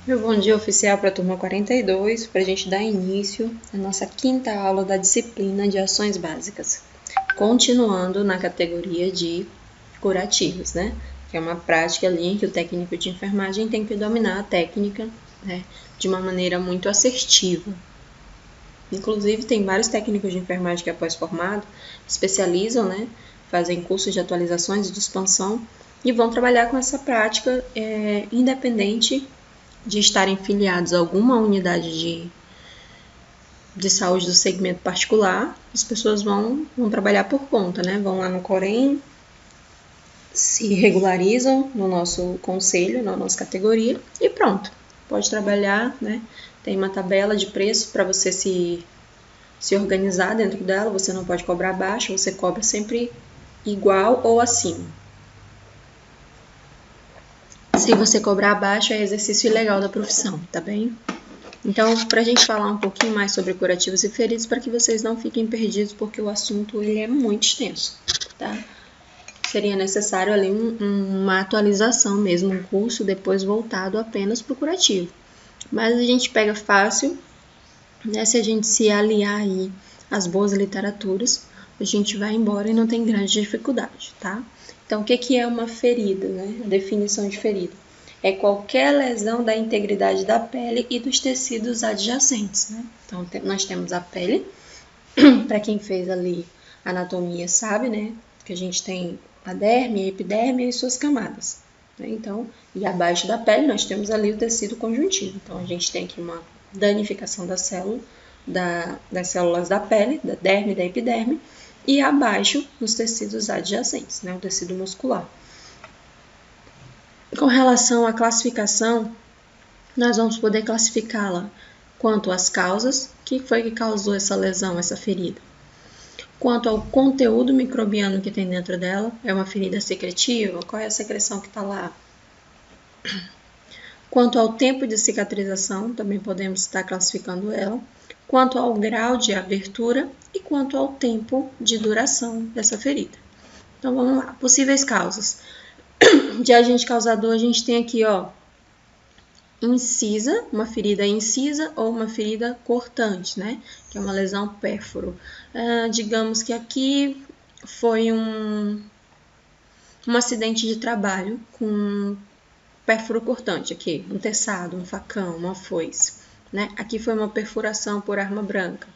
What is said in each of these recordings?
Meu bom dia oficial para a turma 42, para a gente dar início à nossa quinta aula da disciplina de ações básicas. Continuando na categoria de curativos, né? Que é uma prática ali em que o técnico de enfermagem tem que dominar a técnica, né, de uma maneira muito assertiva. Inclusive, tem vários técnicos de enfermagem que, após formado, especializam, né? Fazem cursos de atualizações e de expansão e vão trabalhar com essa prática independente de estarem filiados a alguma unidade de saúde do segmento particular, as pessoas vão trabalhar por conta, né? Vão lá no Corém, se regularizam no nosso conselho, na nossa categoria e pronto. Pode trabalhar, né? Tem uma tabela de preço para você se organizar dentro dela, você não pode cobrar abaixo, você cobra sempre igual ou acima. Se você cobrar abaixo, é exercício ilegal da profissão, tá bem? Então, para a gente falar um pouquinho mais sobre curativos e feridos, para que vocês não fiquem perdidos, porque o assunto ele é muito extenso, tá? Seria necessário ali uma atualização mesmo, um curso depois voltado apenas para o curativo. Mas a gente pega fácil, né? Se a gente se aliar aí às boas literaturas, a gente vai embora e não tem grande dificuldade, tá? Então, o que é uma ferida, né? A definição de ferida é qualquer lesão da integridade da pele e dos tecidos adjacentes, né? Então, nós temos a pele, para quem fez ali anatomia sabe, né? Que a gente tem a derme, a epiderme e suas camadas, né? Então, e abaixo da pele nós temos ali o tecido conjuntivo. Então, a gente tem aqui uma danificação da célula, das células da pele, da derme e da epiderme, e abaixo nos tecidos adjacentes, né? O tecido muscular. Com relação à classificação, nós vamos poder classificá-la quanto às causas, que foi que causou essa lesão, essa ferida. Quanto ao conteúdo microbiano que tem dentro dela, é uma ferida secretiva, qual é a secreção que está lá? Quanto ao tempo de cicatrização, também podemos estar classificando ela. Quanto ao grau de abertura e quanto ao tempo de duração dessa ferida. Então, vamos lá. Possíveis causas. De agente causador, a gente tem aqui, ó, incisa, uma ferida incisa ou uma ferida cortante, né? Que é uma lesão pérfuro. Digamos que aqui foi um acidente de trabalho com pérfuro cortante, aqui, um teçado, um facão, uma foice, né? Aqui foi uma perfuração por arma branca.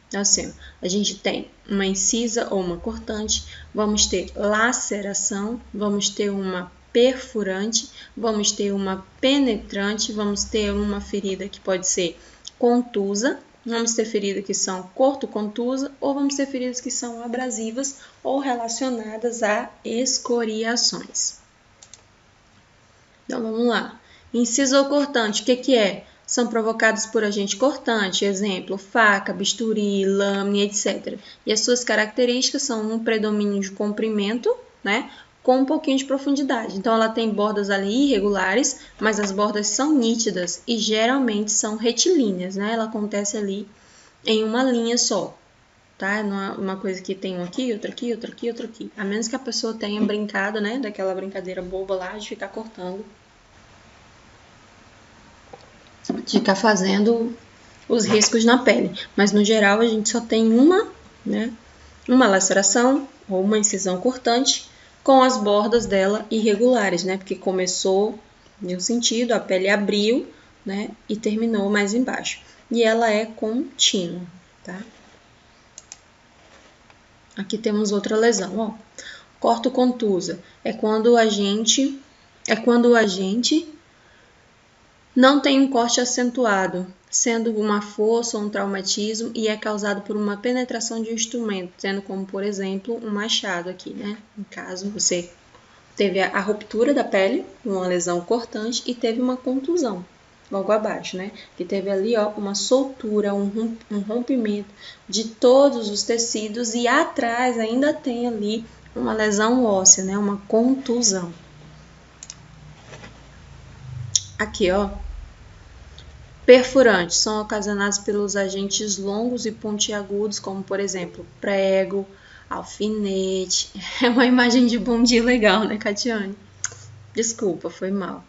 Então, assim, a gente tem uma incisa ou uma cortante, vamos ter laceração, vamos ter uma perfurante, vamos ter uma penetrante, vamos ter uma ferida que pode ser contusa, vamos ter feridas que são corto-contusa ou vamos ter feridas que são abrasivas ou relacionadas a escoriações. Então, vamos lá. Inciso ou cortante, o que é? São provocados por agente cortante, exemplo, faca, bisturi, lâmina, etc. E as suas características são um predomínio de comprimento, né, com um pouquinho de profundidade. Então, ela tem bordas ali irregulares, mas as bordas são nítidas e geralmente são retilíneas, né? Ela acontece ali em uma linha só, tá? Não é uma coisa que tem um aqui, outra aqui, outra aqui, outra aqui. A menos que a pessoa tenha brincado, né, daquela brincadeira boba lá de ficar cortando, de ficar fazendo os riscos na pele. Mas no geral a gente só tem uma, né, uma laceração ou uma incisão cortante com as bordas dela irregulares, né, porque começou em um sentido, a pele abriu, né, e terminou mais embaixo. E ela é contínua, tá? Aqui temos outra lesão, ó. Corto-contusa é quando o agente não tem um corte acentuado, sendo uma força ou um traumatismo e é causado por uma penetração de um instrumento, sendo como, por exemplo, um machado aqui, né? No caso, você teve a ruptura da pele, uma lesão cortante e teve uma contusão logo abaixo, né? Que teve ali, ó, uma soltura, um rompimento de todos os tecidos e atrás ainda tem ali uma lesão óssea, né? Uma contusão. Aqui, ó. Perfurantes são ocasionados pelos agentes longos e pontiagudos, como, por exemplo, prego, alfinete. É uma imagem de bom dia legal, né, Catiane? Desculpa, foi mal.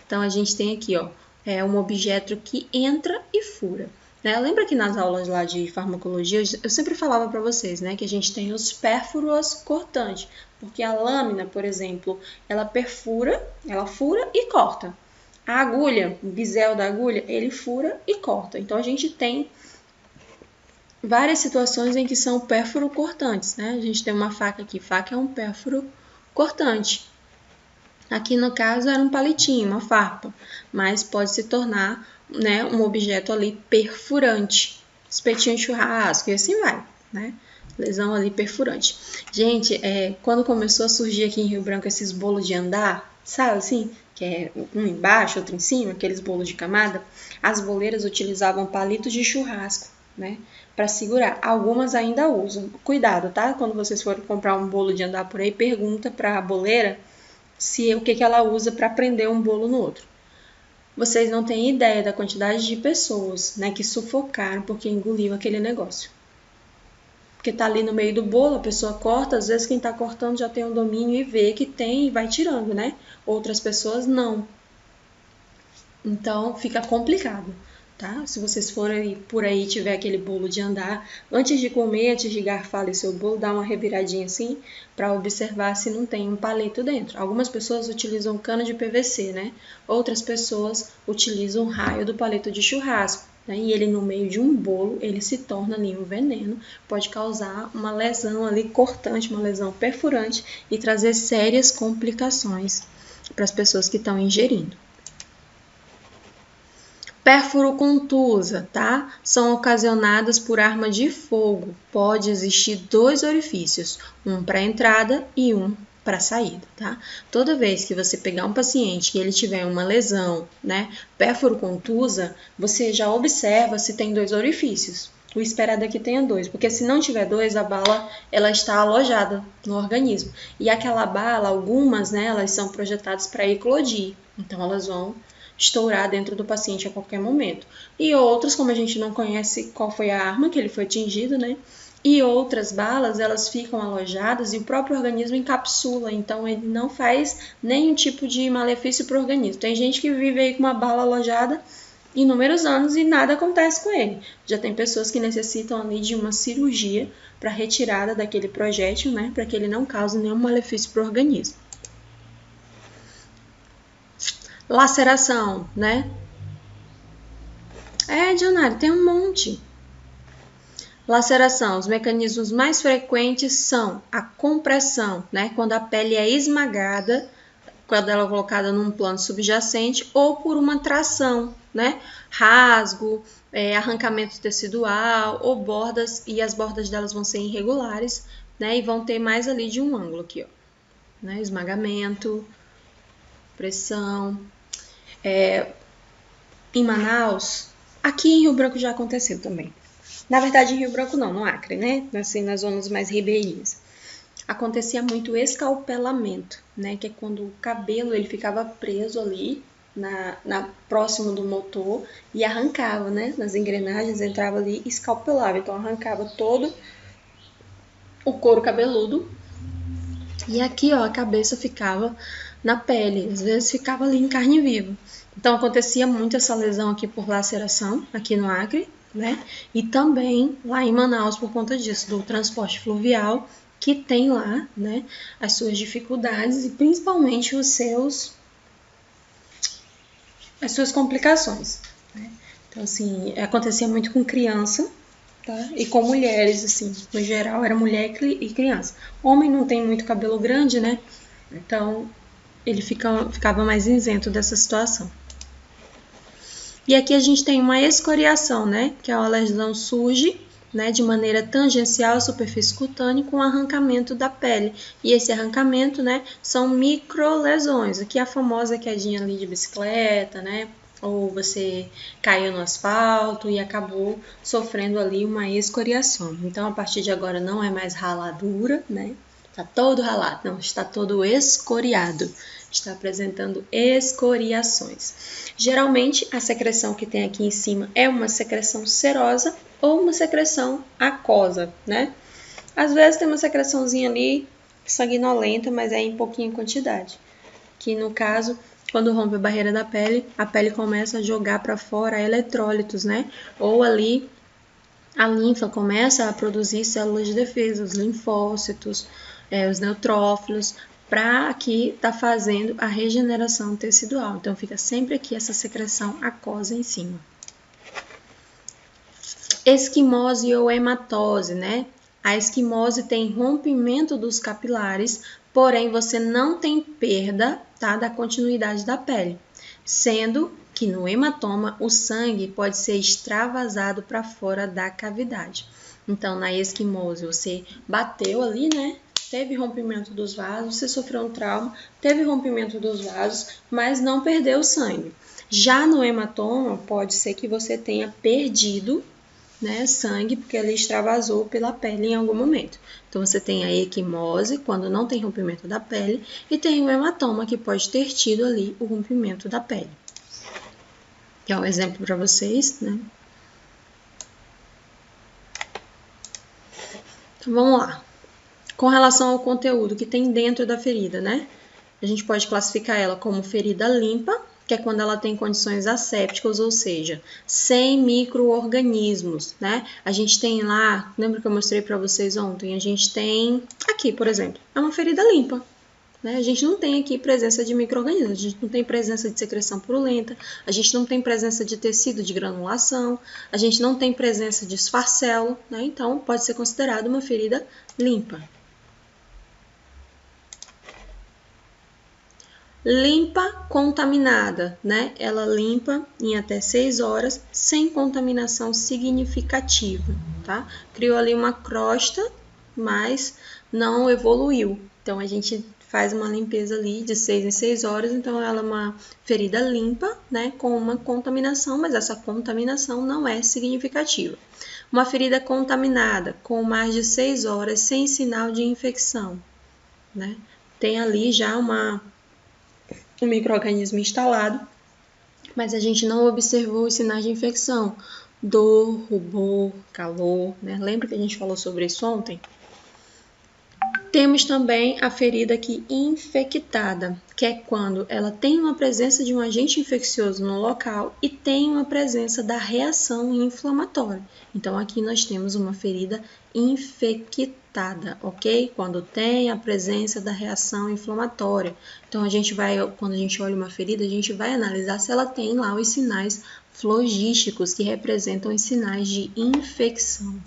Então, a gente tem aqui, ó, é um objeto que entra e fura. Né? Lembra que nas aulas lá de farmacologia eu sempre falava para vocês, né, que a gente tem os pérfuros cortantes, porque a lâmina, por exemplo, ela perfura, ela fura e corta. A agulha, o bisel da agulha, ele fura e corta. Então a gente tem várias situações em que são pérfuro cortantes, né? A gente tem uma faca aqui, faca é um pérfuro cortante. Aqui no caso era um palitinho, uma farpa, mas pode se tornar, né, um objeto ali perfurante, espetinho de churrasco e assim vai, né? Lesão ali perfurante. Gente, quando começou a surgir aqui em Rio Branco esses bolos de andar, sabe assim? Que é um embaixo, outro em cima, aqueles bolos de camada, as boleiras utilizavam palitos de churrasco, né, para segurar. Algumas ainda usam. Cuidado, tá? Quando vocês forem comprar um bolo de andar por aí, pergunta para a boleira o que ela usa para prender um bolo no outro. Vocês não têm ideia da quantidade de pessoas, né, que sufocaram porque engoliu aquele negócio. Porque tá ali no meio do bolo, a pessoa corta, às vezes quem tá cortando já tem um domínio e vê que tem e vai tirando, né? Outras pessoas não. Então fica complicado, tá? Se vocês forem por aí e tiver aquele bolo de andar, antes de comer, antes de garfar ali seu bolo, dá uma reviradinha assim para observar se não tem um palito dentro. Algumas pessoas utilizam cano de PVC, né? Outras pessoas utilizam o raio do palito de churrasco. Né? E ele no meio de um bolo, ele se torna ali um veneno, pode causar uma lesão ali cortante, uma lesão perfurante e trazer sérias complicações para as pessoas que estão ingerindo. Pérfuro contusa, tá? São ocasionadas por arma de fogo. Pode existir 2 orifícios, um para entrada e um para saída, tá? Toda vez que você pegar um paciente e ele tiver uma lesão, né, pérfuro contusa, você já observa se tem 2 orifícios. O esperado é que tenha 2, porque se não tiver 2, a bala ela está alojada no organismo. E aquela bala, algumas, né, elas são projetadas para eclodir, então elas vão estourar dentro do paciente a qualquer momento. E outras, como a gente não conhece qual foi a arma que ele foi atingido, né? E outras balas, elas ficam alojadas e o próprio organismo encapsula, então ele não faz nenhum tipo de malefício para o organismo. Tem gente que vive aí com uma bala alojada inúmeros anos e nada acontece com ele. Já tem pessoas que necessitam ali de uma cirurgia para retirada daquele projétil, né? Para que ele não cause nenhum malefício para o organismo. Laceração, né? Dionari, tem um monte. Laceração, os mecanismos mais frequentes são a compressão, né? Quando a pele é esmagada, quando ela é colocada num plano subjacente, ou por uma tração, né? Rasgo, arrancamento tecidual, ou bordas, e as bordas delas vão ser irregulares, né? E vão ter mais ali de um ângulo aqui, ó. Né? Esmagamento, pressão. Em Manaus, aqui em Rio Branco já aconteceu também. Na verdade, em Rio Branco não, no Acre, né? Assim, nas zonas mais ribeirinhas. Acontecia muito escalpelamento, né? Que é quando o cabelo ele ficava preso ali, próximo do motor e arrancava, né? Nas engrenagens, entrava ali e escalpelava. Então, arrancava todo o couro cabeludo. E aqui, ó, a cabeça ficava na pele, às vezes ficava ali em carne viva. Então, acontecia muito essa lesão aqui por laceração, aqui no Acre, né? E também lá em Manaus por conta disso, do transporte fluvial, que tem lá, né, as suas dificuldades e principalmente as suas complicações, né? Então, assim, acontecia muito com criança, tá? E com mulheres, assim, no geral era mulher e criança. Homem não tem muito cabelo grande, né? Então, ele ficava mais isento dessa situação. E aqui a gente tem uma escoriação, né? Que a lesão surge, né, de maneira tangencial à superfície cutânea com arrancamento da pele. E esse arrancamento, né, são microlesões. Aqui a famosa quedinha ali de bicicleta, né? Ou você caiu no asfalto e acabou sofrendo ali uma escoriação. Então, a partir de agora não é mais raladura, né? Está todo ralado, não, está todo escoriado. Está apresentando escoriações. Geralmente, a secreção que tem aqui em cima é uma secreção serosa ou uma secreção aquosa, né? Às vezes tem uma secreçãozinha ali sanguinolenta, mas é em pouquinha quantidade. Que no caso Quando rompe a barreira da pele, a pele começa a jogar para fora eletrólitos, né? Ou ali a linfa começa a produzir células de defesa, os linfócitos, os neutrófilos, para aqui estar fazendo a regeneração tecidual. Então, fica sempre aqui essa secreção aquosa em cima. Esquimose ou hematose, né? A esquimose tem rompimento dos capilares, porém você não tem perda, tá, da continuidade da pele, sendo que no hematoma o sangue pode ser extravasado para fora da cavidade. Então, na esquimose você bateu ali, né? Teve rompimento dos vasos, você sofreu um trauma, teve rompimento dos vasos, mas não perdeu sangue. Já no hematoma, pode ser que você tenha perdido, né, sangue, porque ele extravasou pela pele em algum momento. Então, você tem a equimose, quando não tem rompimento da pele, e tem o hematoma, que pode ter tido ali o rompimento da pele. Que é um exemplo para vocês, né? Então, vamos lá. Com relação ao conteúdo que tem dentro da ferida, né? A gente pode classificar ela como ferida limpa, que é quando ela tem condições assépticas, ou seja, sem micro-organismos, né? A gente tem lá, lembra que eu mostrei para vocês ontem? A gente tem aqui, por exemplo, é uma ferida limpa, né? A gente não tem aqui presença de micro-organismos, a gente não tem presença de secreção purulenta, a gente não tem presença de tecido de granulação, a gente não tem presença de esfarcelo, né? Então, pode ser considerada uma ferida limpa. Limpa contaminada, né? Ela limpa em até 6 horas sem contaminação significativa, tá? Criou ali uma crosta, mas não evoluiu. Então, a gente faz uma limpeza ali de 6 em 6 horas, então ela é uma ferida limpa, né? Com uma contaminação, mas essa contaminação não é significativa. Uma ferida contaminada com mais de 6 horas sem sinal de infecção, né? Tem ali já um micro-organismo instalado, mas a gente não observou os sinais de infecção, dor, rubor, calor, né? Lembra que a gente falou sobre isso ontem? Temos também a ferida aqui infectada, que é quando ela tem uma presença de um agente infeccioso no local e tem uma presença da reação inflamatória. Então, aqui nós temos uma ferida infectada, ok? Quando tem a presença da reação inflamatória. Então, quando a gente olha uma ferida, a gente vai analisar se ela tem lá os sinais flogísticos, que representam os sinais de infecção.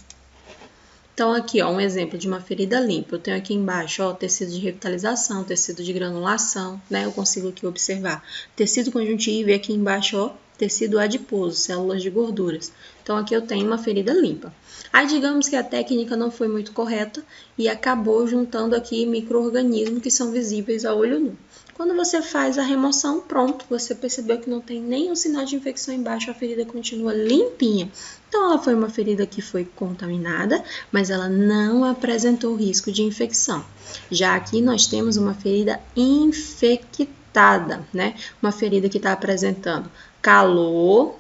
Então, aqui, ó, um exemplo de uma ferida limpa. Eu tenho aqui embaixo, ó, tecido de revitalização, tecido de granulação, né? Eu consigo aqui observar tecido conjuntivo e aqui embaixo, ó, tecido adiposo, células de gorduras. Então, aqui eu tenho uma ferida limpa. Aí, digamos que a técnica não foi muito correta e acabou juntando aqui micro-organismos que são visíveis a olho nu. Quando você faz a remoção, pronto, você percebeu que não tem nenhum sinal de infecção embaixo, a ferida continua limpinha. Então, ela foi uma ferida que foi contaminada, mas ela não apresentou risco de infecção. Já aqui nós temos uma ferida infectada, né? Uma ferida que está apresentando calor,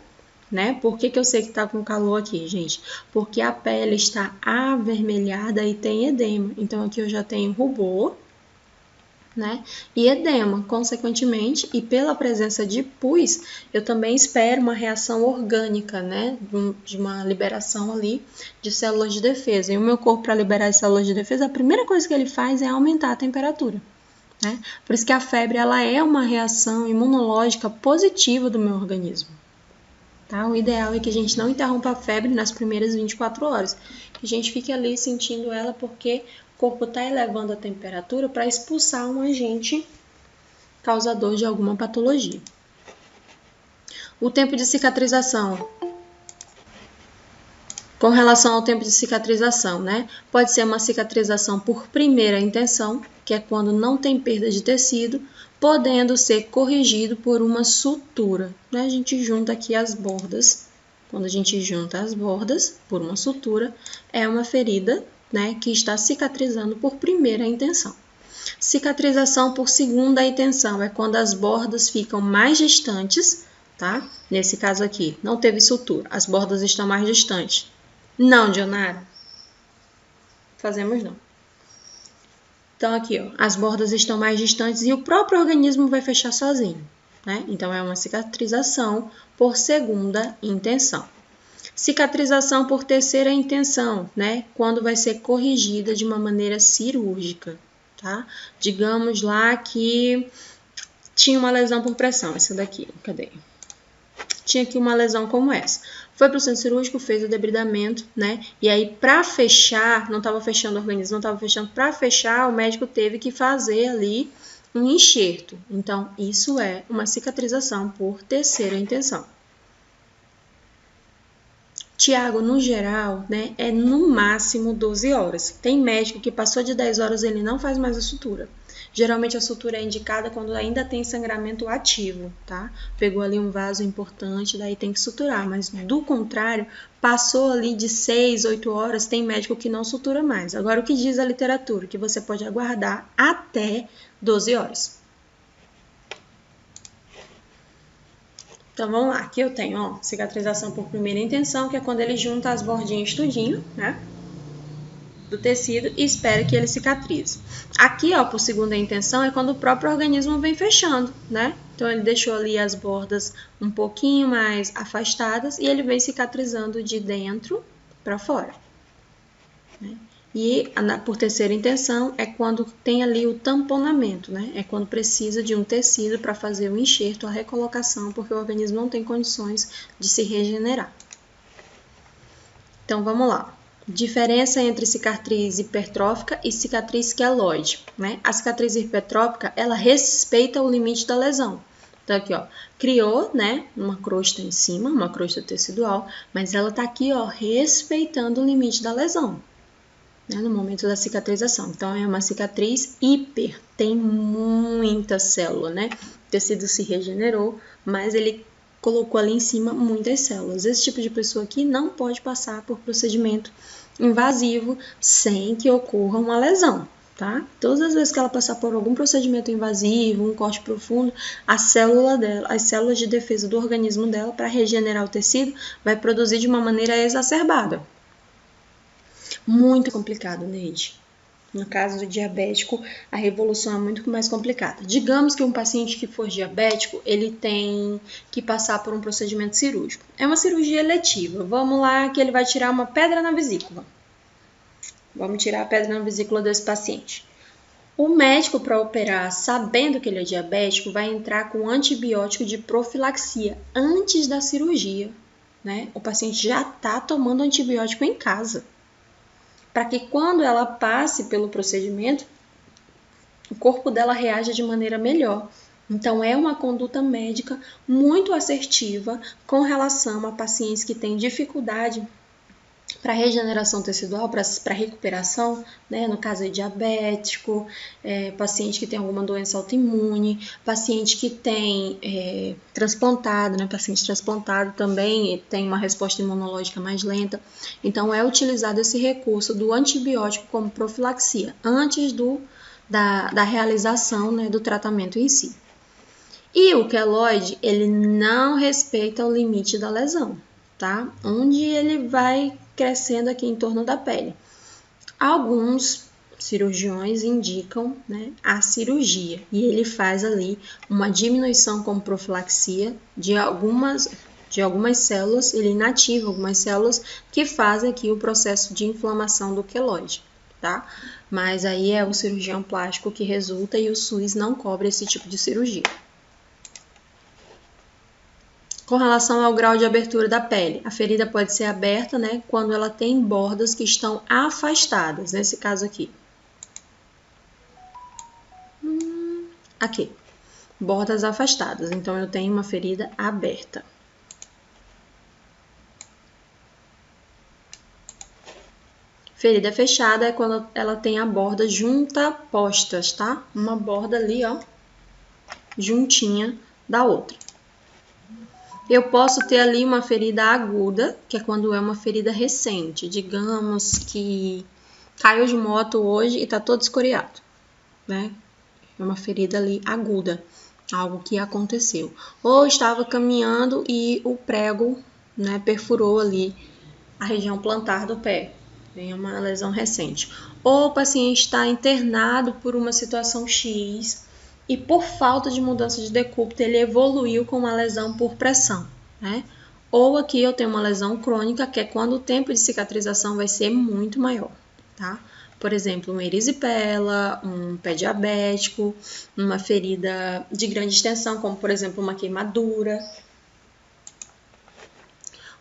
né? Por que eu sei que está com calor aqui, gente? Porque a pele está avermelhada e tem edema. Então, aqui eu já tenho rubor, né? E edema, consequentemente, e pela presença de pus, eu também espero uma reação orgânica, né? De uma liberação ali de células de defesa. E o meu corpo, para liberar as células de defesa, a primeira coisa que ele faz é aumentar a temperatura, né? Por isso que a febre, ela é uma reação imunológica positiva do meu organismo. Tá? O ideal é que a gente não interrompa a febre nas primeiras 24 horas. Que a gente fique ali sentindo ela porque o corpo está elevando a temperatura para expulsar um agente causador de alguma patologia. O tempo de cicatrização. Com relação ao tempo de cicatrização, né? Pode ser uma cicatrização por primeira intenção, que é quando não tem perda de tecido, podendo ser corrigido por uma sutura, né? A gente junta aqui as bordas. Quando a gente junta as bordas por uma sutura, é uma ferida, né, que está cicatrizando por primeira intenção. Cicatrização por segunda intenção é quando as bordas ficam mais distantes, tá? Nesse caso aqui, não teve sutura, as bordas estão mais distantes. Não, Dionara. Fazemos não. Então, aqui, ó, as bordas estão mais distantes e o próprio organismo vai fechar sozinho. né? Então, é uma cicatrização por segunda intenção. Cicatrização por terceira intenção, né? Quando vai ser corrigida de uma maneira cirúrgica, tá? Digamos lá que tinha uma lesão por pressão, essa daqui, cadê? Tinha aqui uma lesão como essa. Foi para o centro cirúrgico, fez o debridamento, né? E aí, para fechar, não estava fechando o organismo, não estava fechando. Para fechar, o médico teve que fazer ali um enxerto. Então, isso é uma cicatrização por terceira intenção. Tiago, no geral, né, é no máximo 12 horas. Tem médico que passou de 10 horas, ele não faz mais a sutura. Geralmente a sutura é indicada quando ainda tem sangramento ativo, tá? Pegou ali um vaso importante, daí tem que suturar. Mas do contrário, passou ali de 6, 8 horas, tem médico que não sutura mais. Agora, o que diz a literatura? Que você pode aguardar até 12 horas. Então, vamos lá. Aqui eu tenho, ó, cicatrização por primeira intenção, que é quando ele junta as bordinhas tudinho, né, do tecido e espera que ele cicatrize. Aqui, ó, por segunda intenção, é quando o próprio organismo vem fechando, né? Então, ele deixou ali as bordas um pouquinho mais afastadas e ele vem cicatrizando de dentro para fora, né? E por terceira intenção é quando tem ali o tamponamento, né? É quando precisa de um tecido para fazer o enxerto, a recolocação, porque o organismo não tem condições de se regenerar. Então, vamos lá. Diferença entre cicatriz hipertrófica e cicatriz queloide, né? A cicatriz hipertrófica, ela respeita o limite da lesão. Então, aqui, ó, criou, né, uma crosta em cima, uma crosta tecidual, mas ela tá aqui, ó, respeitando o limite da lesão, né, no momento da cicatrização. Então, é uma cicatriz hiper, tem muita célula, né? O tecido se regenerou, mas ele colocou ali em cima muitas células. Esse tipo de pessoa aqui não pode passar por procedimento invasivo sem que ocorra uma lesão, tá? Todas as vezes que ela passar por algum procedimento invasivo, um corte profundo, as células de defesa do organismo dela, para regenerar o tecido, vai produzir de uma maneira exacerbada. Muito complicado, Neide. No caso do diabético, a revolução é muito mais complicada. Digamos que um paciente que for diabético, ele tem que passar por um procedimento cirúrgico. É uma cirurgia eletiva. Vamos lá, que ele vai tirar uma pedra na vesícula. Vamos tirar a pedra na vesícula desse paciente. O médico, para operar, sabendo que ele é diabético, vai entrar com antibiótico de profilaxia antes da cirurgia, né? O paciente já está tomando antibiótico em casa, para que quando ela passe pelo procedimento, o corpo dela reaja de maneira melhor. Então, é uma conduta médica muito assertiva com relação a pacientes que têm dificuldade para regeneração tecidual, para recuperação, né? No caso de diabético, paciente que tem alguma doença autoimune, paciente que tem transplantado, né? Paciente transplantado também tem uma resposta imunológica mais lenta. Então, é utilizado esse recurso do antibiótico como profilaxia, antes da realização, né, do tratamento em si. E o queloide, ele não respeita o limite da lesão, tá? Onde ele vai crescendo aqui em torno da pele. Alguns cirurgiões indicam, né, a cirurgia e ele faz ali uma diminuição com profilaxia de algumas células, ele inativa algumas células que fazem aqui o processo de inflamação do queloide, tá? Mas aí é o cirurgião plástico que resulta e o SUS não cobre esse tipo de cirurgia. Com relação ao grau de abertura da pele, a ferida pode ser aberta, né, quando ela tem bordas que estão afastadas, nesse caso aqui. Aqui, bordas afastadas, então eu tenho uma ferida aberta. Ferida fechada é quando ela tem a borda juntapostas, tá? Uma borda ali, ó, juntinha da outra. Eu posso ter ali uma ferida aguda, que é quando é uma ferida recente. Digamos que caiu de moto hoje e tá todo escoriado, né? É uma ferida ali aguda, algo que aconteceu. Ou estava caminhando e o prego, né, perfurou ali a região plantar do pé. Tem uma lesão recente. Ou o paciente está internado por uma situação X e por falta de mudança de decúbito ele evoluiu com uma lesão por pressão, né? Ou aqui eu tenho uma lesão crônica, que é quando o tempo de cicatrização vai ser muito maior, tá? Por exemplo, uma erisipela, um pé diabético, uma ferida de grande extensão, como por exemplo uma queimadura.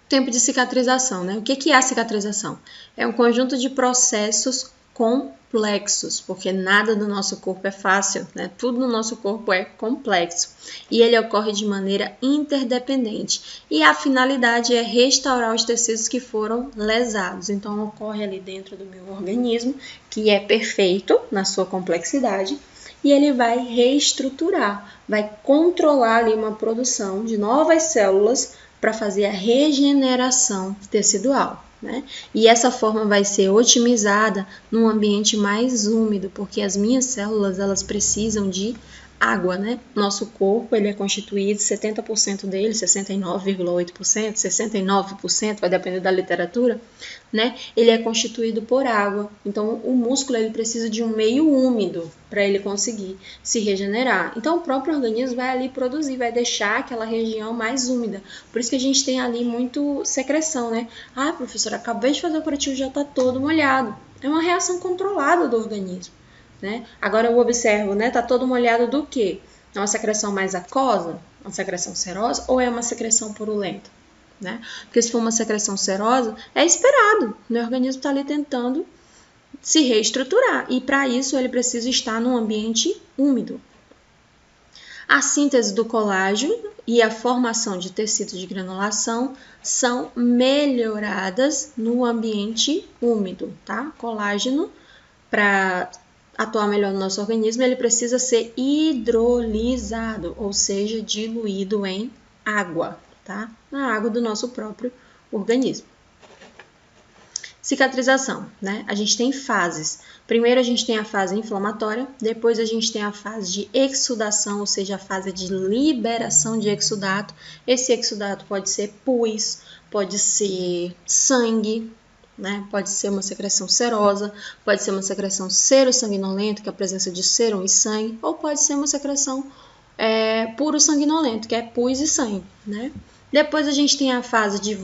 Tempo de cicatrização, né? O que é a cicatrização? É um conjunto de processos complexos, porque nada do nosso corpo é fácil, né? Tudo no nosso corpo é complexo e ele ocorre de maneira interdependente. E a finalidade é restaurar os tecidos que foram lesados. Então, ocorre ali dentro do meu organismo, que é perfeito na sua complexidade, e ele vai reestruturar, vai controlar ali uma produção de novas células para fazer a regeneração tecidual, né? E essa forma vai ser otimizada num ambiente mais úmido, porque as minhas células elas precisam de água, né? Nosso corpo ele é constituído, 70% dele, 69,8%, 69%, vai depender da literatura, né? Ele é constituído por água. Então, o músculo ele precisa de um meio úmido para ele conseguir se regenerar. Então, o próprio organismo vai ali produzir, vai deixar aquela região mais úmida. Por isso que a gente tem ali muito secreção, né? Ah, professora, acabei de fazer o curativo, já está todo molhado. É uma reação controlada do organismo, né? Agora eu observo, né? Tá todo molhado do quê? É uma secreção mais aquosa, uma secreção serosa ou é uma secreção purulenta, né? Porque se for uma secreção serosa, é esperado. O organismo está ali tentando se reestruturar e para isso ele precisa estar num ambiente úmido. A síntese do colágeno e a formação de tecidos de granulação são melhoradas no ambiente úmido, tá? Colágeno, para atuar melhor no nosso organismo, ele precisa ser hidrolisado, ou seja, diluído em água, tá? Na água do nosso próprio organismo. Cicatrização, né? A gente tem fases. Primeiro a gente tem a fase inflamatória, depois a gente tem a fase de exsudação, ou seja, a fase de liberação de exudato. Esse exudato pode ser pus, pode ser sangue, né? Pode ser uma secreção serosa, pode ser uma secreção serossanguinolenta, que é a presença de sérum e sangue, ou pode ser uma secreção puro sanguinolento, que é pus e sangue, né? Depois a gente tem a fase de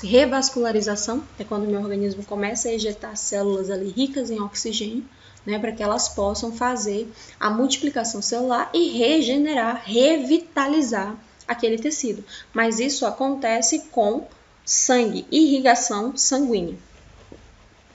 revascularização, é quando o meu organismo começa a ejetar células ali ricas em oxigênio, né, para que elas possam fazer a multiplicação celular e regenerar, revitalizar aquele tecido. Mas isso acontece com sangue, irrigação sanguínea.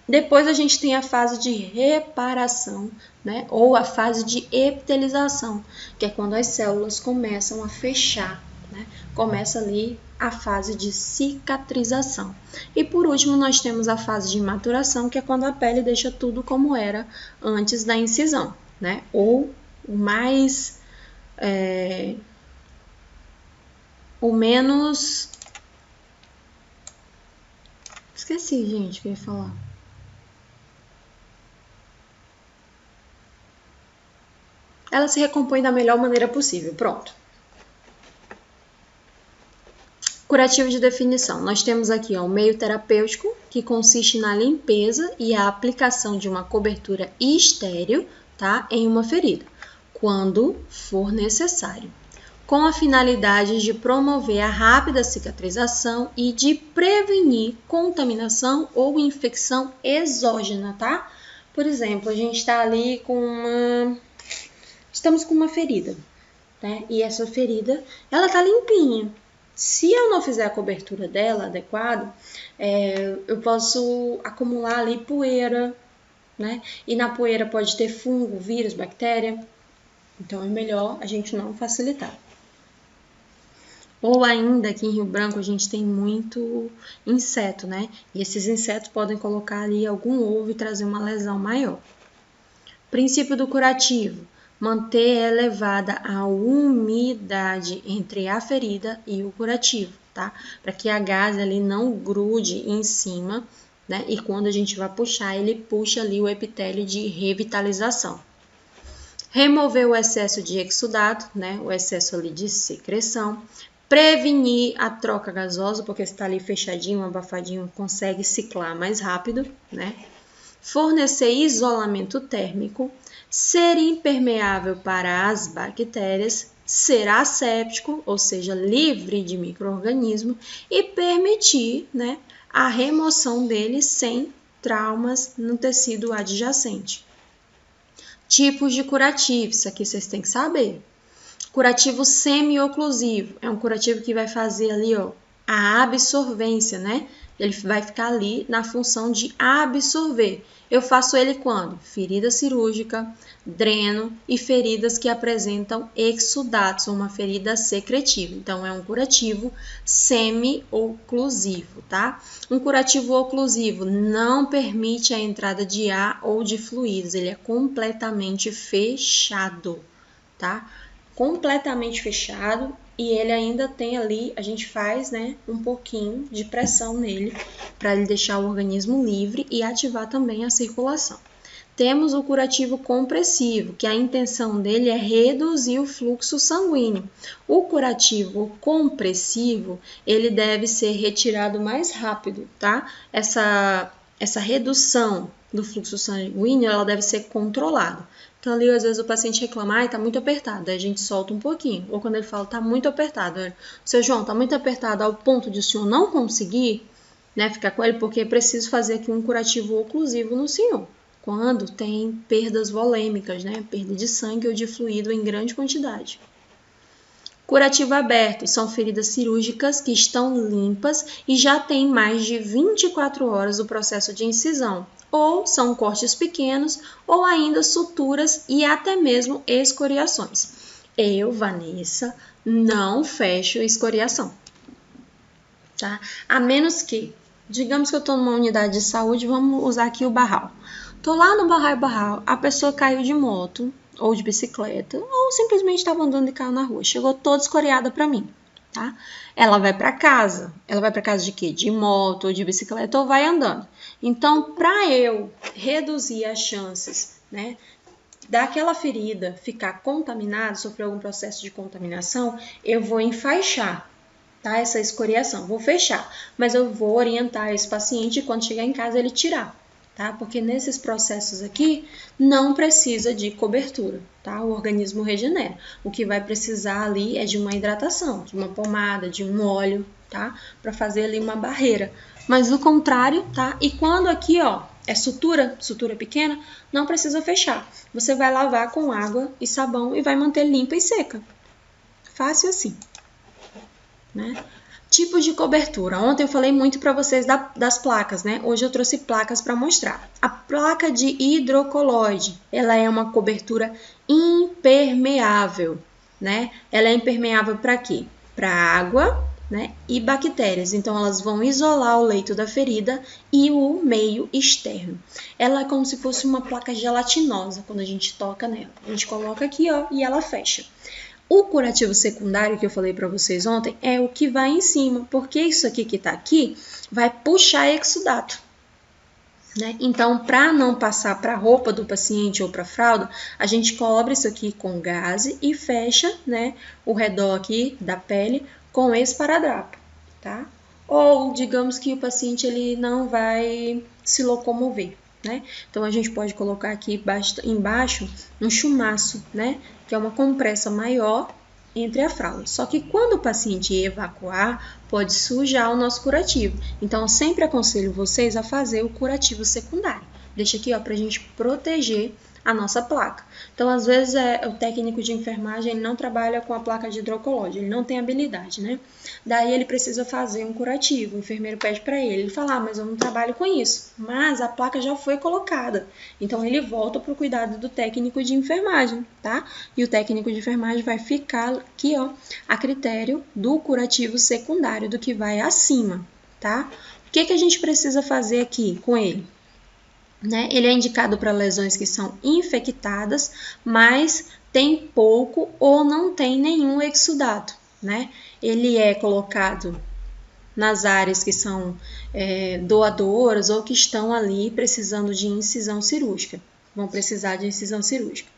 Depois a gente tem a fase de reparação, né, ou a fase de epitelização, que é quando as células começam a fechar, né, começa ali a fase de cicatrização. E por último nós temos a fase de maturação, que é quando a pele deixa tudo como era antes da incisão, né, ou o mais, o menos... Esqueci, gente, o que eu ia falar. Ela se recompõe da melhor maneira possível. Pronto. Curativo de definição. Nós temos aqui o meio terapêutico, que consiste na limpeza e a aplicação de uma cobertura estéril, tá, em uma ferida, quando for necessário, com a finalidade de promover a rápida cicatrização e de prevenir contaminação ou infecção exógena, tá? Por exemplo, a gente está ali com estamos com uma ferida, né? E essa ferida, ela tá limpinha. Se eu não fizer a cobertura dela adequada, eu posso acumular ali poeira, né? E na poeira pode ter fungo, vírus, bactéria. Então é melhor a gente não facilitar. Ou ainda aqui em Rio Branco a gente tem muito inseto, né? E esses insetos podem colocar ali algum ovo e trazer uma lesão maior. Princípio do curativo. Manter elevada a umidade entre a ferida e o curativo, tá? Para que a gaze ali não grude em cima, né? E quando a gente vai puxar, ele puxa ali o epitélio de revitalização. Remover o excesso de exudato, né? O excesso ali de secreção. Prevenir a troca gasosa, porque se está ali fechadinho, abafadinho, consegue ciclar mais rápido, né? fornecer isolamento térmico, ser impermeável para as bactérias, ser asséptico, ou seja, livre de micro-organismo, e permitir, né, a remoção dele sem traumas no tecido adjacente. Tipos de curativo, isso aqui vocês têm que saber. Curativo semi-oclusivo, é um curativo que vai fazer ali, ó, a absorvência, né? Ele vai ficar ali na função de absorver. Eu faço ele quando? Ferida cirúrgica, dreno e feridas que apresentam exudatos, uma ferida secretiva. Então, é um curativo semi-oclusivo, tá? Um curativo oclusivo não permite a entrada de ar ou de fluidos, ele é completamente fechado, tá? Completamente fechado e ele ainda tem ali, a gente faz, né, um pouquinho de pressão nele para ele deixar o organismo livre e ativar também a circulação. Temos o curativo compressivo, que a intenção dele é reduzir o fluxo sanguíneo. O curativo compressivo, ele deve ser retirado mais rápido, tá? Essa redução do fluxo sanguíneo, ela deve ser controlada. Então, ali, às vezes, o paciente reclama, tá muito apertado, aí a gente solta um pouquinho. Ou quando ele fala, tá muito apertado, seu João, tá muito apertado ao ponto de o senhor não conseguir, né, ficar com ele, porque é preciso fazer aqui um curativo oclusivo no senhor. Quando tem perdas volêmicas, né, perda de sangue ou de fluido em grande quantidade. Curativo aberto são feridas cirúrgicas que estão limpas e já têm mais de 24 horas o processo de incisão, ou são cortes pequenos, ou ainda suturas e até mesmo escoriações. Eu, Vanessa, não fecho escoriação, tá? A menos que, digamos que eu estou numa unidade de saúde, vamos usar aqui o Barral. Tô lá no Barral, a pessoa caiu de moto, ou de bicicleta, ou simplesmente estava andando de carro na rua, chegou toda escoriada para mim, tá? Ela vai para casa de quê? De moto ou de bicicleta ou vai andando. Então, para eu reduzir as chances, né, daquela ferida ficar contaminada, sofrer algum processo de contaminação, eu vou enfaixar, tá? Essa escoriação, vou fechar, mas eu vou orientar esse paciente quando chegar em casa ele tirar. Tá? Porque nesses processos aqui não precisa de cobertura, tá? O organismo regenera. O que vai precisar ali é de uma hidratação, de uma pomada, de um óleo, tá? Para fazer ali uma barreira. Mas do contrário, tá? E quando aqui, ó, é sutura pequena, não precisa fechar. Você vai lavar com água e sabão e vai manter limpa e seca. Fácil assim, né? Tipos de cobertura. Ontem eu falei muito para vocês das placas, né? Hoje eu trouxe placas para mostrar. A placa de hidrocoloide, ela é uma cobertura impermeável, né? Ela é impermeável para quê? Para água, né? E bactérias. Então, elas vão isolar o leito da ferida e o meio externo. Ela é como se fosse uma placa gelatinosa quando a gente toca nela. A gente coloca aqui, ó, e ela fecha. O curativo secundário que eu falei para vocês ontem é o que vai em cima, porque isso aqui que está aqui vai puxar exudato, né? Então, para não passar para a roupa do paciente ou para a fralda, a gente cobre isso aqui com gaze e fecha, né, o redor aqui da pele com esparadrapo, tá? Ou digamos que o paciente ele não vai se locomover, né? Então, a gente pode colocar aqui embaixo um chumaço, né? Que é uma compressa maior entre a fralda. Só que quando o paciente evacuar, pode sujar o nosso curativo. Então, eu sempre aconselho vocês a fazer o curativo secundário. Deixa aqui, ó, pra gente proteger a nossa placa. Então, às vezes, o técnico de enfermagem ele não trabalha com a placa de hidrocoloide, ele não tem habilidade, né? Daí, ele precisa fazer um curativo, o enfermeiro pede para ele fala, mas eu não trabalho com isso. Mas a placa já foi colocada. Então, ele volta para o cuidado do técnico de enfermagem, tá? E o técnico de enfermagem vai ficar aqui, ó, a critério do curativo secundário, do que vai acima, tá? O que a gente precisa fazer aqui com ele? Né? Ele é indicado para lesões que são infectadas, mas tem pouco ou não tem nenhum exudato, né? Ele é colocado nas áreas que são doadoras ou que estão ali precisando de incisão cirúrgica. Vão precisar de incisão cirúrgica.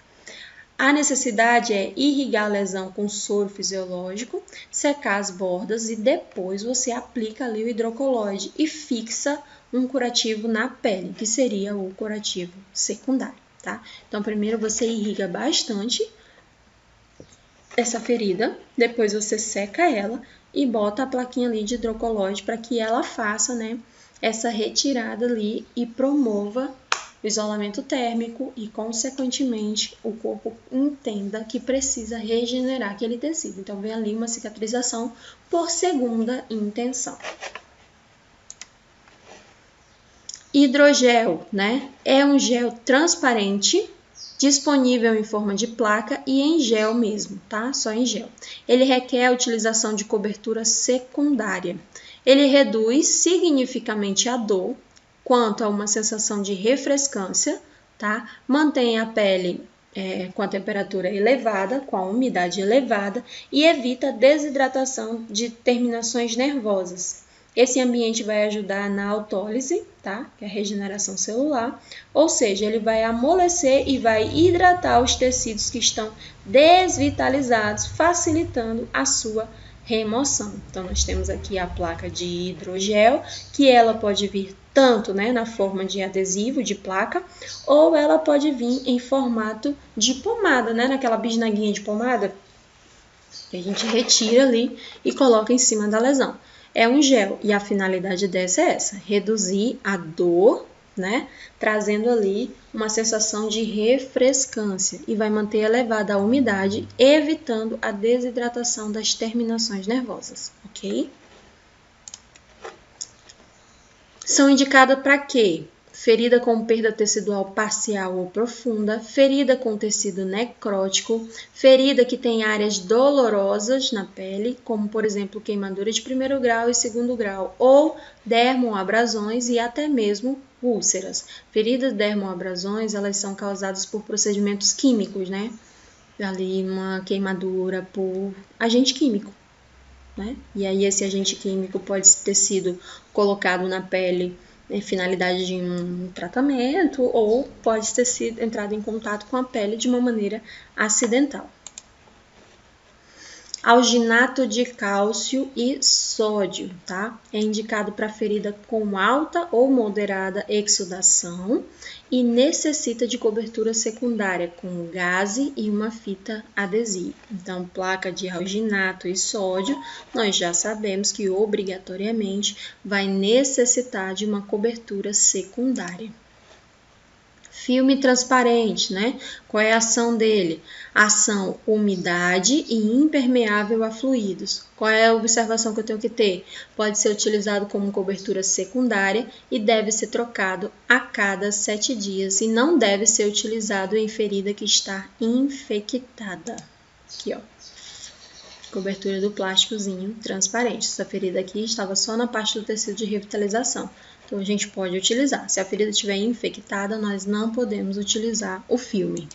A necessidade é irrigar a lesão com soro fisiológico, secar as bordas e depois você aplica ali o hidrocoloide e fixa um curativo na pele, que seria o curativo secundário, tá? Então, primeiro você irriga bastante essa ferida, depois você seca ela e bota a plaquinha ali de hidrocoloide para que ela faça, né, essa retirada ali e promova o isolamento térmico e, consequentemente, o corpo entenda que precisa regenerar aquele tecido. Então, vem ali uma cicatrização por segunda intenção. Hidrogel, né? É um gel transparente, disponível em forma de placa e em gel mesmo, tá? Só em gel. Ele requer a utilização de cobertura secundária. Ele reduz significativamente a dor, quanto a uma sensação de refrescância, tá? Mantém a pele com a temperatura elevada, com a umidade elevada e evita a desidratação de terminações nervosas. Esse ambiente vai ajudar na autólise, tá? Que é a regeneração celular, ou seja, ele vai amolecer e vai hidratar os tecidos que estão desvitalizados, facilitando a sua remoção. Então, nós temos aqui a placa de hidrogel, que ela pode vir tanto, né, na forma de adesivo, de placa, ou ela pode vir em formato de pomada, né, naquela bisnaguinha de pomada, que a gente retira ali e coloca em cima da lesão. É um gel e a finalidade dessa é essa, reduzir a dor, né, trazendo ali uma sensação de refrescância e vai manter elevada a umidade, evitando a desidratação das terminações nervosas, ok? São indicadas para quê? Ferida com perda tecidual parcial ou profunda, ferida com tecido necrótico, ferida que tem áreas dolorosas na pele, como por exemplo queimadura de 1º grau e 2º grau, ou dermoabrasões e até mesmo úlceras. Feridas dermoabrasões, elas são causadas por procedimentos químicos, né? Ali uma queimadura por agente químico, né? E aí esse agente químico pode ter sido colocado na pele em finalidade de um tratamento ou pode ter sido entrado em contato com a pele de uma maneira acidental. Alginato de cálcio e sódio, tá? É indicado para ferida com alta ou moderada exudação e necessita de cobertura secundária com gaze e uma fita adesiva. Então, placa de alginato e sódio, nós já sabemos que obrigatoriamente vai necessitar de uma cobertura secundária. Filme transparente, né? Qual é a ação dele? Ação umidade e impermeável a fluidos. Qual é a observação que eu tenho que ter? Pode ser utilizado como cobertura secundária e deve ser trocado a cada 7 dias e não deve ser utilizado em ferida que está infectada. Aqui, ó. Cobertura do plásticozinho transparente. Essa ferida aqui estava só na parte do tecido de revitalização. Então, a gente pode utilizar. Se a ferida estiver infectada, nós não podemos utilizar o filme.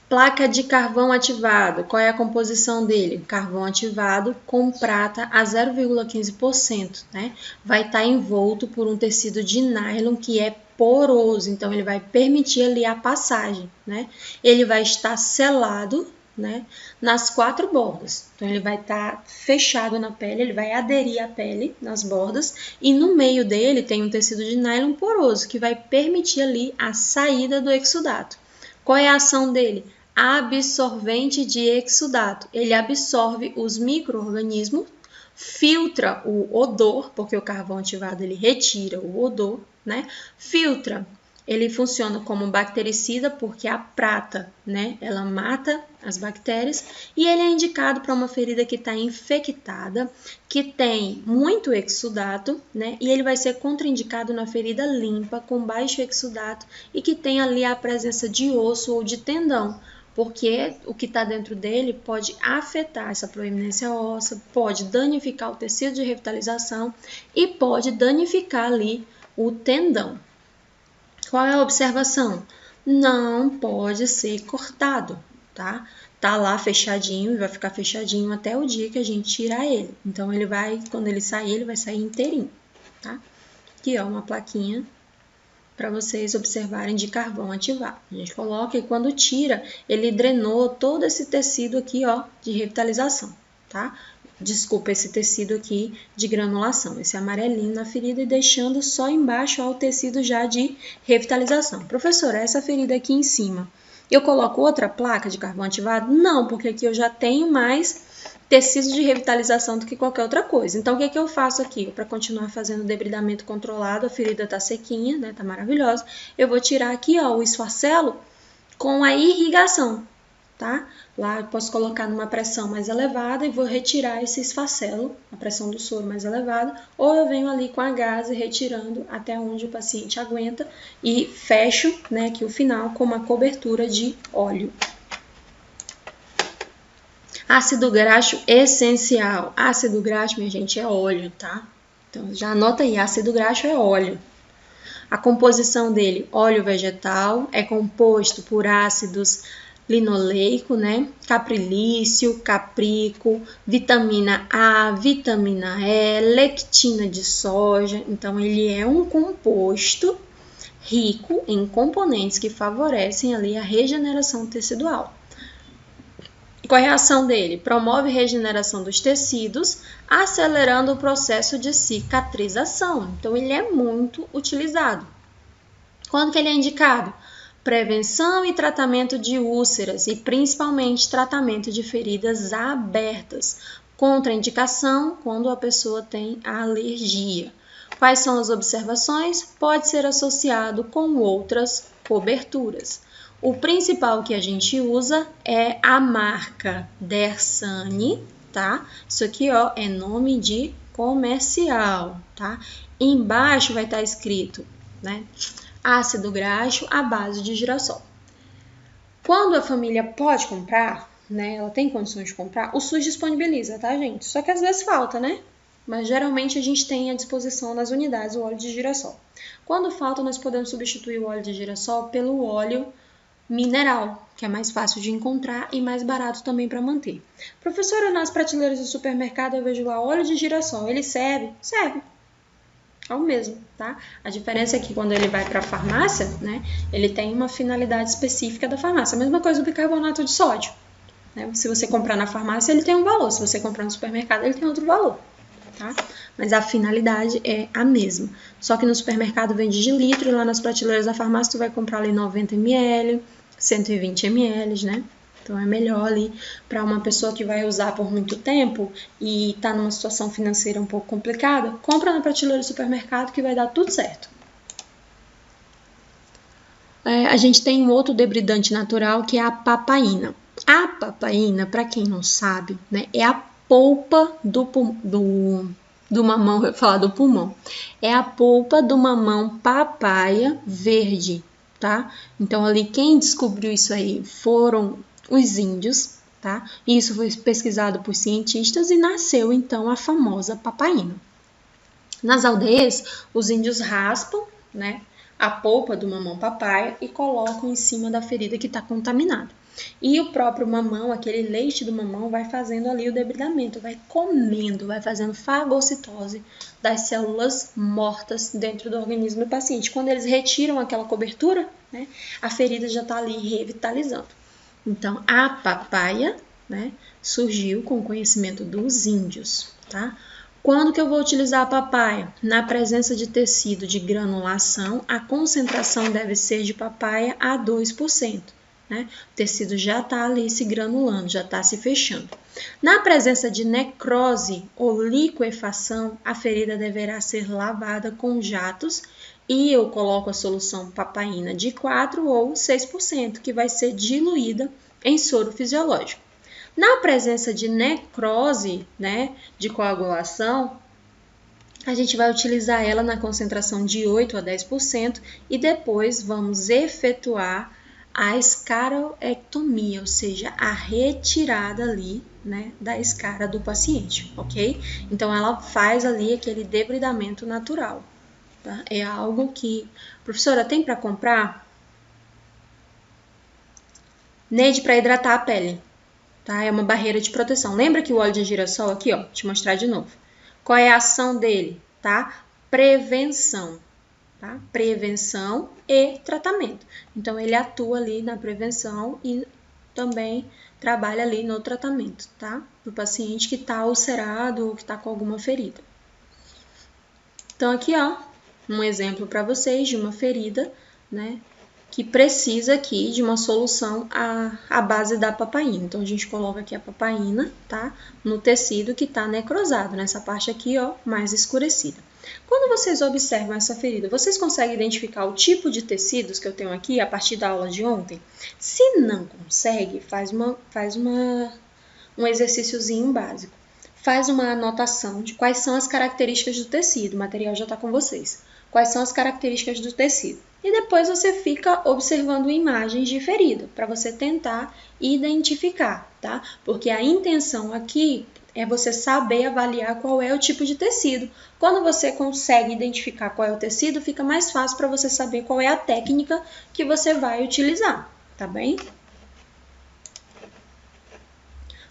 Placa de carvão ativado. Qual é a composição dele? Carvão ativado com prata a 0,15%, né? Vai estar envolto por um tecido de nylon que é poroso, então ele vai permitir ali a passagem, né? Ele vai estar selado, né, nas 4 bordas. Então, ele vai estar fechado na pele, ele vai aderir à pele nas bordas e no meio dele tem um tecido de nylon poroso que vai permitir ali a saída do exudato. Qual é a ação dele? Absorvente de exudato. Ele absorve os micro-organismos, filtra o odor, porque o carvão ativado ele retira o odor, né? Filtra. Ele funciona como bactericida porque a prata, né, ela mata as bactérias e ele é indicado para uma ferida que está infectada, que tem muito exudato, né, e ele vai ser contraindicado na ferida limpa, com baixo exudato e que tem ali a presença de osso ou de tendão, porque o que está dentro dele pode afetar essa proeminência óssea, pode danificar o tecido de revitalização e pode danificar ali o tendão. Qual é a observação? Não pode ser cortado, tá? Tá lá fechadinho e vai ficar fechadinho até o dia que a gente tirar ele. Então, ele vai, quando ele sair, ele vai sair inteirinho, tá? Aqui, ó, uma plaquinha para vocês observarem de carvão ativado. A gente coloca e quando tira, ele drenou todo esse tecido aqui, ó, de revitalização, tá? Desculpa, esse tecido aqui de granulação, esse amarelinho na ferida e deixando só embaixo ó, o tecido já de revitalização. Professora, essa ferida aqui em cima, eu coloco outra placa de carvão ativado? Não, porque aqui eu já tenho mais tecido de revitalização do que qualquer outra coisa. Então, o que eu faço aqui? Para continuar fazendo o debridamento controlado, a ferida tá sequinha, né? Tá maravilhosa. Eu vou tirar aqui, ó, o esfacelo com a irrigação, tá? Lá eu posso colocar numa pressão mais elevada e vou retirar esse esfacelo, a pressão do soro mais elevada, ou eu venho ali com a gase retirando até onde o paciente aguenta e fecho, né, aqui o final com uma cobertura de óleo. Ácido graxo essencial. Ácido graxo, minha gente, é óleo, tá? Então, já anota aí, ácido graxo é óleo. A composição dele, óleo vegetal, é composto por ácidos linoleico, né? Caprilício, caprico, vitamina A, vitamina E, lectina de soja. Então, ele é um composto rico em componentes que favorecem ali a regeneração tecidual. Qual é a ação dele? Promove a regeneração dos tecidos, acelerando o processo de cicatrização. Então, ele é muito utilizado. Quando que ele é indicado? Prevenção e tratamento de úlceras e principalmente tratamento de feridas abertas. Contraindicação quando a pessoa tem alergia. Quais são as observações? Pode ser associado com outras coberturas. O principal que a gente usa é a marca Dersane, tá? Isso aqui, ó, é nome de comercial, tá? Embaixo vai estar escrito, né? Ácido graxo à base de girassol. Quando a família pode comprar, né? Ela tem condições de comprar, o SUS disponibiliza, tá, gente? Só que às vezes falta, né? Mas geralmente a gente tem à disposição nas unidades o óleo de girassol. Quando falta, nós podemos substituir o óleo de girassol pelo óleo mineral, que é mais fácil de encontrar e mais barato também para manter. Professora, nas prateleiras do supermercado eu vejo lá óleo de girassol, ele serve? Serve. É o mesmo, tá? A diferença é que quando ele vai para a farmácia, né, ele tem uma finalidade específica da farmácia. A mesma coisa do bicarbonato de sódio, né? Se você comprar na farmácia, ele tem um valor. Se você comprar no supermercado, ele tem outro valor, tá? Mas a finalidade é a mesma. Só que no supermercado vende de litro e lá nas prateleiras da farmácia tu vai comprar ali 90 ml, 120 ml, né? Então é melhor ali para uma pessoa que vai usar por muito tempo e está numa situação financeira um pouco complicada, compra na prateleira do supermercado que vai dar tudo certo. A gente tem um outro debridante natural que é a papaína. A papaína, para quem não sabe, né, é a polpa do mamão, eu ia falar do pulmão. É a polpa do mamão papaya verde, tá? Então ali quem descobriu isso aí foram os índios, tá? E isso foi pesquisado por cientistas e nasceu então a famosa papaína. Nas aldeias, os índios raspam, né, a polpa do mamão papaya e colocam em cima da ferida que está contaminada. E o próprio mamão, aquele leite do mamão, vai fazendo ali o debridamento, vai comendo, vai fazendo fagocitose das células mortas dentro do organismo do paciente. Quando eles retiram aquela cobertura, né, a ferida já está ali revitalizando. Então, a papaya, né, surgiu com o conhecimento dos índios, tá? Quando que eu vou utilizar a papaya? Na presença de tecido de granulação, a concentração deve ser de papaya a 2%. Né? O tecido já está ali se granulando, já está se fechando. Na presença de necrose ou liquefação, a ferida deverá ser lavada com jatos e eu coloco a solução papaína de 4 ou 6%, que vai ser diluída em soro fisiológico. Na presença de necrose, né, de coagulação, a gente vai utilizar ela na concentração de 8 a 10% e depois vamos efetuar a escaroectomia, ou seja, a retirada ali, né, da escara do paciente, ok? Então, ela faz ali aquele debridamento natural, tá? É algo que, professora, tem para comprar? Neide, para hidratar a pele, tá? É uma barreira de proteção. Lembra que o óleo de girassol aqui, ó, te mostrar de novo. Qual é a ação dele, tá? Prevenção. tá? Prevenção e tratamento. Então, ele atua ali na prevenção e também trabalha ali no tratamento, tá? Do paciente que está ulcerado ou que está com alguma ferida. Então, aqui, ó, um exemplo para vocês de uma ferida, né? Que precisa aqui de uma solução à base da papaína. Então, a gente coloca aqui a papaína, tá? No tecido que está necrosado, nessa parte aqui, ó, mais escurecida. Quando vocês observam essa ferida, vocês conseguem identificar o tipo de tecidos que eu tenho aqui a partir da aula de ontem? Se não consegue, faz um exercíciozinho básico. Faz uma anotação de quais são as características do tecido. O material já está com vocês. Quais são as características do tecido? E depois você fica observando imagens de ferida, para você tentar identificar, tá? Porque a intenção aqui é você saber avaliar qual é o tipo de tecido. Quando você consegue identificar qual é o tecido, fica mais fácil para você saber qual é a técnica que você vai utilizar, tá bem?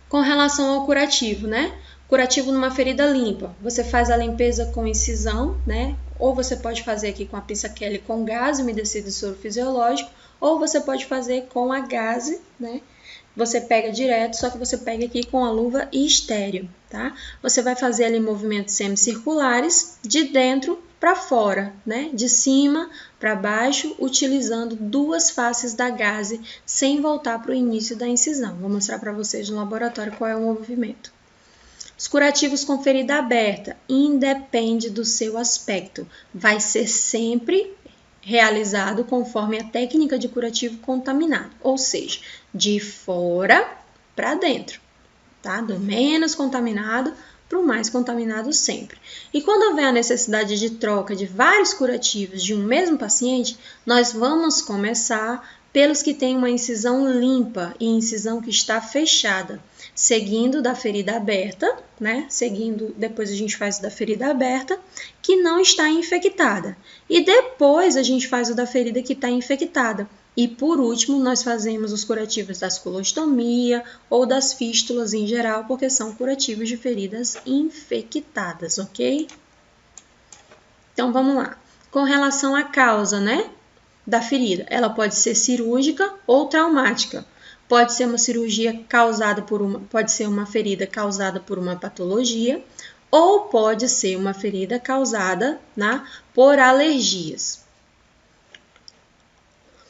Com relação ao curativo, né? Curativo numa ferida limpa, você faz a limpeza com incisão, né? Ou você pode fazer aqui com a pinça Kelly com gás umedecido de soro fisiológico, ou você pode fazer com a gaze, né? Você pega direto, só que você pega aqui com a luva estéreo, tá? Você vai fazer ali movimentos semicirculares de dentro para fora, né? De cima para baixo, utilizando duas faces da gaze, sem voltar para o início da incisão. Vou mostrar para vocês no laboratório qual é o movimento. Os curativos com ferida aberta, independe do seu aspecto, vai ser sempre realizado conforme a técnica de curativo contaminado, ou seja, de fora para dentro, tá? Do menos contaminado para o mais contaminado sempre. E quando houver a necessidade de troca de vários curativos de um mesmo paciente, nós vamos começar pelos que têm uma incisão limpa e incisão que está fechada, seguindo da ferida aberta, né? Depois a gente faz o da ferida aberta, que não está infectada. E depois a gente faz o da ferida que está infectada. E por último, nós fazemos os curativos da colostomia ou das fístulas em geral, porque são curativos de feridas infectadas, ok? Então vamos lá. Com relação à causa, né? Da ferida, ela pode ser cirúrgica ou traumática. Pode ser uma cirurgia causada pode ser uma ferida causada por uma patologia, ou pode ser uma ferida causada, né, por alergias.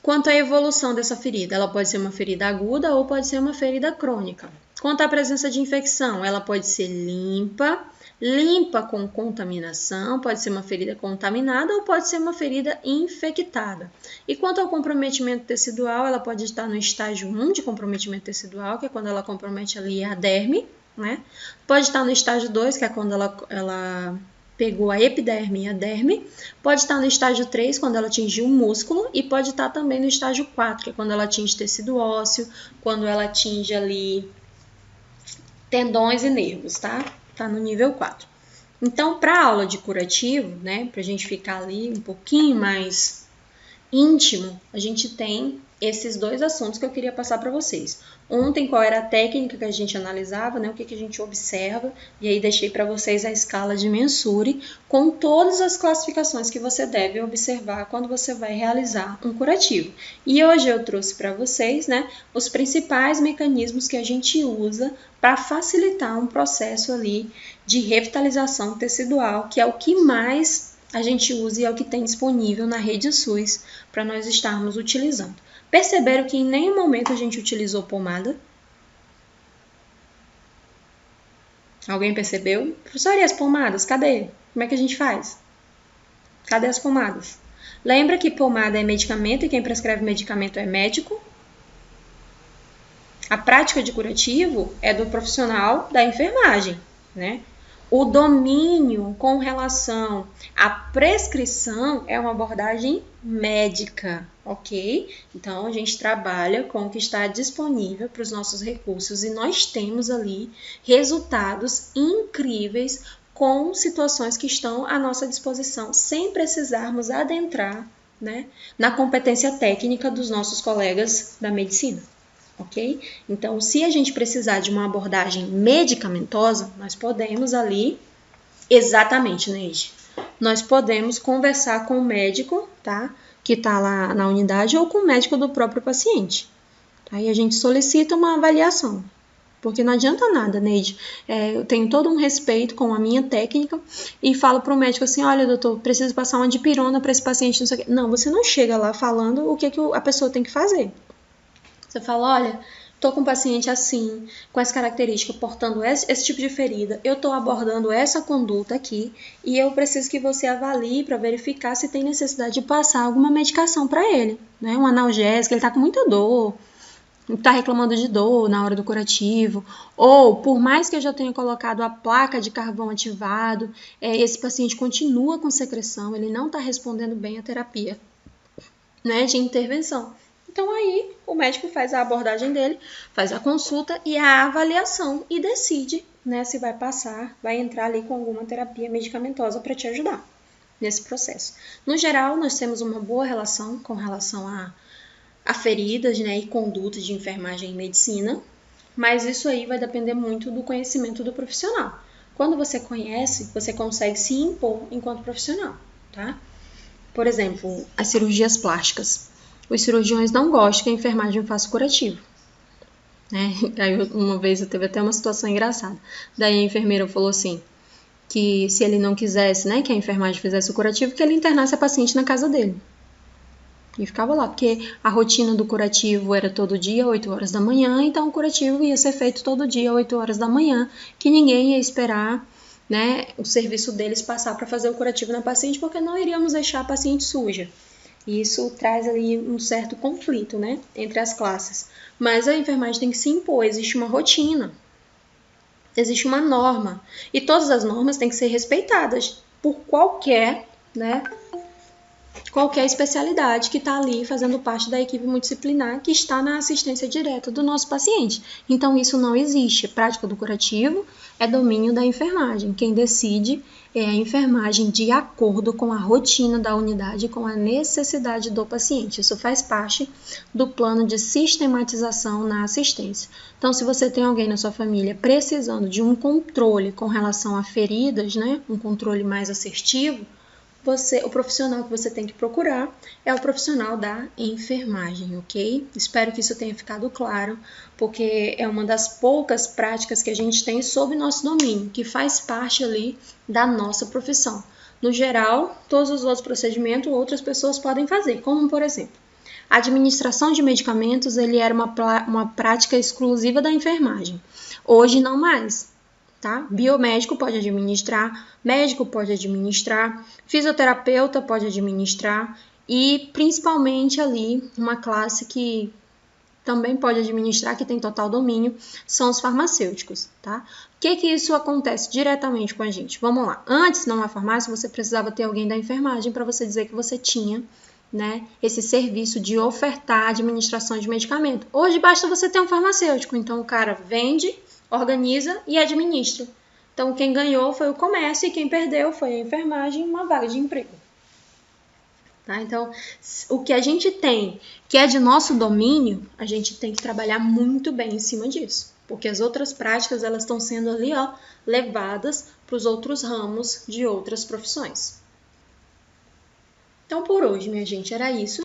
Quanto à evolução dessa ferida, ela pode ser uma ferida aguda ou pode ser uma ferida crônica. Quanto à presença de infecção, ela pode ser limpa com contaminação, pode ser uma ferida contaminada ou pode ser uma ferida infectada. E quanto ao comprometimento tecidual, ela pode estar no estágio 1 de comprometimento tecidual, que é quando ela compromete ali a derme, né? Pode estar no estágio 2, que é quando ela pegou a epiderme e a derme, pode estar no estágio 3, quando ela atingiu o músculo, e pode estar também no estágio 4, que é quando ela atinge tecido ósseo, quando ela atinge ali tendões e nervos, tá? Tá no nível 4. Então, para a aula de curativo, né, para a gente ficar ali um pouquinho mais íntimo, a gente tem esses dois assuntos que eu queria passar para vocês. Ontem, qual era a técnica que a gente analisava, né, o que a gente observa, e aí deixei para vocês a escala de Mensuri com todas as classificações que você deve observar quando você vai realizar um curativo. E hoje eu trouxe para vocês, né, os principais mecanismos que a gente usa para facilitar um processo ali de revitalização tecidual, que é o que mais a gente usa e é o que tem disponível na rede SUS para nós estarmos utilizando. Perceberam que em nenhum momento a gente utilizou pomada? Alguém percebeu? Professor, e as pomadas? Cadê? Como é que a gente faz? Cadê as pomadas? Lembra que pomada é medicamento e quem prescreve medicamento é médico? A prática de curativo é do profissional da enfermagem, né? O domínio com relação à prescrição é uma abordagem médica, ok? Então, a gente trabalha com o que está disponível para os nossos recursos e nós temos ali resultados incríveis com situações que estão à nossa disposição, sem precisarmos adentrar, né, na competência técnica dos nossos colegas da medicina. Ok? Então, se a gente precisar de uma abordagem medicamentosa, nós podemos ali, exatamente, Neide, nós podemos conversar com o médico, tá? Que está lá na unidade ou com o médico do próprio paciente. Aí a gente solicita uma avaliação. Porque não adianta nada, Neide. Eu tenho todo um respeito com a minha técnica e falo para o médico assim, olha, doutor, preciso passar uma dipirona para esse paciente, não sei o quê. Não, você não chega lá falando o que a pessoa tem que fazer. Você fala, olha, tô com um paciente assim, com essa característica, portando esse tipo de ferida, eu tô abordando essa conduta aqui e eu preciso que você avalie para verificar se tem necessidade de passar alguma medicação para ele, né? Um analgésico, ele tá com muita dor, está reclamando de dor na hora do curativo, ou por mais que eu já tenha colocado a placa de carvão ativado, esse paciente continua com secreção, ele não está respondendo bem à terapia, né, de intervenção. Então aí o médico faz a abordagem dele, faz a consulta e a avaliação e decide, né, se vai passar, vai entrar ali com alguma terapia medicamentosa para te ajudar nesse processo. No geral, nós temos uma boa relação com relação a feridas, né, e condutas de enfermagem e medicina, mas isso aí vai depender muito do conhecimento do profissional. Quando você conhece, você consegue se impor enquanto profissional, tá? Por exemplo, as cirurgias plásticas. Os cirurgiões não gostam que a enfermagem faça curativo, né? Aí uma vez eu teve até uma situação engraçada. Daí a enfermeira falou assim, que se ele não quisesse, né, que a enfermagem fizesse o curativo, que ele internasse a paciente na casa dele. E ficava lá, porque a rotina do curativo era todo dia, 8 horas da manhã, então o curativo ia ser feito todo dia, 8 horas da manhã, que ninguém ia esperar, né, o serviço deles passar para fazer o curativo na paciente, porque não iríamos deixar a paciente suja. E isso traz ali um certo conflito, né, entre as classes. Mas a enfermagem tem que se impor, existe uma rotina, existe uma norma, e todas as normas têm que ser respeitadas por qualquer especialidade que está ali fazendo parte da equipe multidisciplinar que está na assistência direta do nosso paciente. Então, isso não existe. Prática do curativo é domínio da enfermagem. Quem decide é a enfermagem de acordo com a rotina da unidade e com a necessidade do paciente. Isso faz parte do plano de sistematização na assistência. Então, se você tem alguém na sua família precisando de um controle com relação a feridas, né, um controle mais assertivo, o profissional que você tem que procurar é o profissional da enfermagem, ok? Espero que isso tenha ficado claro, porque é uma das poucas práticas que a gente tem sob nosso domínio, que faz parte ali da nossa profissão. No geral, todos os outros procedimentos outras pessoas podem fazer, como por exemplo, a administração de medicamentos, ele era uma prática exclusiva da enfermagem. Hoje não mais. Tá? Biomédico pode administrar, médico pode administrar, fisioterapeuta pode administrar e principalmente ali uma classe que também pode administrar, que tem total domínio, são os farmacêuticos, tá? O que isso acontece diretamente com a gente? Vamos lá. Antes, numa farmácia, você precisava ter alguém da enfermagem para você dizer que você tinha, né, esse serviço de ofertar a administração de medicamento. Hoje basta você ter um farmacêutico, então o cara vende, organiza e administra. Então, quem ganhou foi o comércio e quem perdeu foi a enfermagem, uma vaga de emprego. Tá? Então, o que a gente tem, que é de nosso domínio, a gente tem que trabalhar muito bem em cima disso. Porque as outras práticas, elas estão sendo ali, ó, levadas para os outros ramos de outras profissões. Então, por hoje, minha gente, era isso.